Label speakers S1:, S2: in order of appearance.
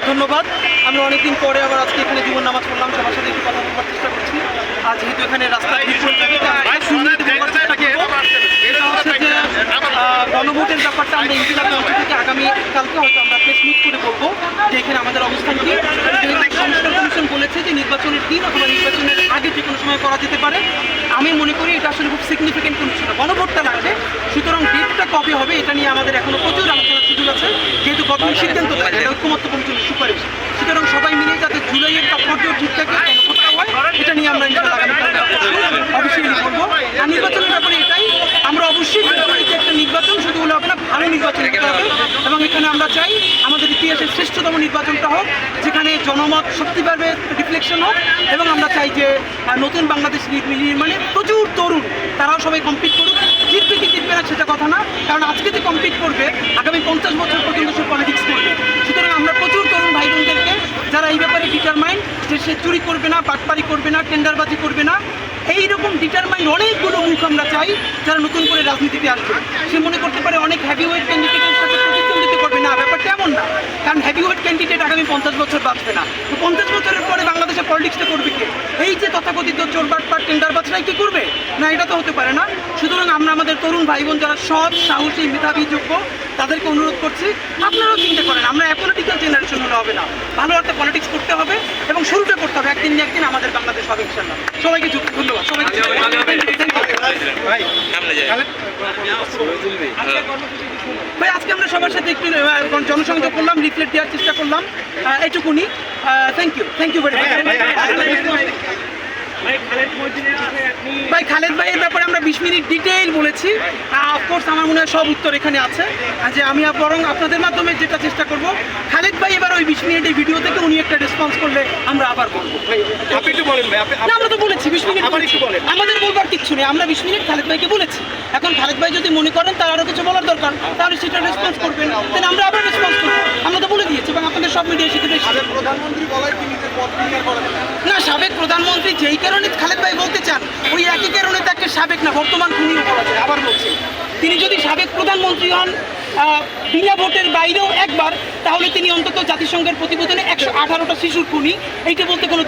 S1: ধন্যবাদ। আমি অনেকদিন পরে আবার আজকে এখানে জীবন নামাজ পড়লাম, সবার সাথে একটু কথা বলবার চেষ্টা করছি। আর যেহেতু এখানে রাস্তায় গণভোটের ব্যাপারটা আমরা ইনকিলাব মঞ্চ থেকে আগামীকালকে হয়তো আমরা প্রেস মিট করে বলবো যে এখানে আমাদের অবস্থান কি। সংস্কার কমিশন বলেছে যে নির্বাচনের দিন অথবা নির্বাচনের আগে যে কোনো সময় করা যেতে পারে। আমি মনে করি এটা আসলে খুব সিগনিফিকেন্ট কোনো বিষয় না, গণভোটটা লাগবে। সুতরাং ডেটটা কবে হবে এটা নিয়ে আমাদের এখনো প্রচুর আলোচনার সুযোগ আছে, যেহেতু গভর্নমেন্ট সিদ্ধান্ত দেয় এটা ঐক্যমত্য কমিশনের সুপারিশ। সুতরাং সবাই মিলে যাতে জুলাইয়ের তাৎপর্য ঠিক থাকে গণভোটটা হয়, এটা নিয়ে আমরা অবশ্যই করবো। আর নির্বাচনের ব্যাপারে এটাই, আমরা অবশ্যই একটা নির্বাচন শুধু হলে হবে না, ভালো নির্বাচন করতে হবে। এবং এখানে আমরা চাই আমাদের ইতিহাসের শ্রেষ্ঠতম নির্বাচনটা হোক, যেখানে জনমত শক্তিভাবে রিফ্লেকশন হোক। এবং আমরা চাই যে নতুন বাংলাদেশ নির্মাণে প্রচুর তরুণ তারাও সবাই কমপ্লিট করুক। জিতবে কি জিতবে না সেটা কথা না, কারণ আজকে যে কমপ্লিট করবে আগামী 50 বছর পর্যন্ত সে পলিটিক্স করবে। সুতরাং আমরা প্রচুর তরুণ ভাই বোনদেরকে যারা এই ব্যাপারে ডিটারমাইন্ড যে সে চুরি করবে না, বাটপারি করবে না, টেন্ডারবাজি করবে না, এইরকম ডিটারমাইন্ড অনেকগুলো মুখ আমরা চাই যারা নতুন করে রাজনীতিতে আসবে। সে মনে করতে পারে অনেক হ্যাভিওয়েট ক্যান্ডিডেটের সাথে প্রতিদ্বন্দ্বিতা করবে না, ব্যাপারটা এমন না। কারণ হ্যাভিওয়েট ক্যান্ডিডেট আগামী 50 বছর বাঁচবে না, তো 50 বছরের পরে বাংলাদেশে পলিটিক্সটা করবে কে? এই যে তথাকথিত চোর বাটপার টেন্ডারবাজরাই কি করবে? না, এটা তো হতে পারে না। সুতরাং আমরা আমাদের তরুণ ভাই বোন যারা সৎ, সাহসী, মেধাবী, যোগ্য, তাদেরকে অনুরোধ করছি আপনারাও চিন্তা করেন। আমরা অ্যাপলিটিক্যাল জেনারেশন হলে হবে না, ভালো একটা পলিটিক্স করতে হবে এবং শুরুটা করতে হবে। একদিন না একদিন আমাদের বাংলাদেশ হবে ইনশাআল্লাহ। সবাইকে ধন্যবাদ। সবাইকে ভাই, আজকে আমরা সবার সাথে একটু জনসংযোগ করলাম, লিফলেট দেওয়ার চেষ্টা করলাম, এইটুকুনি। Thank you very much. ভাই, খালেদ ভাইয়ের ব্যাপারে আমরা 20 মিনিট ডিটেইল বলেছি। অফকোর্স আমার মনে হয় সব উত্তর এখানে আছে, যে আমি বরং আপনাদের মাধ্যমে যেটা চেষ্টা করব, খালেদ ভাই এবার ওই 20 মিনিটের ভিডিও থেকে উনি একটা রেসপন্স করলে আমরা আবার বলবো।
S2: আপনি একটু বলেন ভাই।
S1: না, আমরা তো বলেছি 20 মিনিট, আমাদের বলবার কিচ্ছু নেই। আমরা 20 মিনিট খালেদ ভাইকে বলেছি। এখন খালেদ ভাই যদি মনে করেন তার আরও কিছু বলার দরকার, তাহলে সেটা রেসপন্স করবেন, তাহলে আমরা আবার রেসপন্স করবো। আমরা তো বলে দিয়েছি এবং আপনাদের সব মিডিয়া সেটা
S2: প্রধানমন্ত্রী বলায় কি নিজের পদ ক্লিয়ার করা যাবে
S1: না। সাবেক প্রধানমন্ত্রী যেই কারণে খালেদ ভাই বলতে চান, ওই একই কারণে তাকে সাবেক না বর্তমান খুনিও বলা যায়। আবার বলছি, তিনি যদি সাবেক প্রধানমন্ত্রী হন বিনা ভোটের বাইরেও একবার, তাহলে তিনি অন্তত জাতিসংঘের প্রতিবেদনে 118টা শিশুর খুনি, এইটা বলতে কোনো